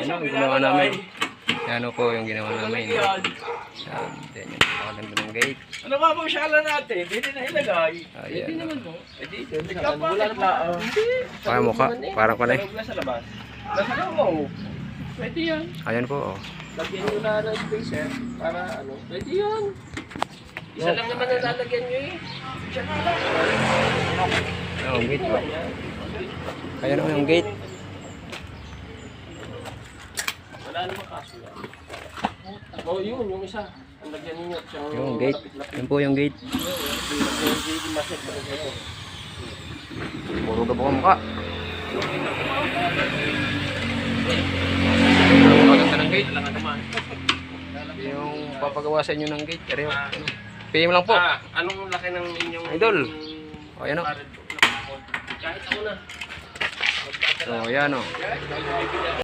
Yan ang ginawa namin. Yan po yung ginawa namin. Yan. Yan yung napakaganda ng gate. Ano nga po siyala natin? Hindi na ilagay. Ayan. Hindi naman mo. Dito. Wala na tao. Kaya mukha. Parang ko na eh. Sa labas. Nasa loob. Pwede yan. Ayan po. Oh. Lagyan nyo na ng spacer para ano. Pwede yan. Isa lang naman ang lalagyan nyo eh. Siya na lang. Oh, yung gate po. Ayan o yung gate. Wala naman kaso yan. Oh, yun. Yung isa. Ang lagyan ninyo. Yung gate. Yun po yung gate. Puro ka po ang mukha. Maganda ng gate. Yung papagawa sa inyo ng gate. PM lang po. Anong laki ng inyong Idol. O yan o. kahit ako na. So yan o.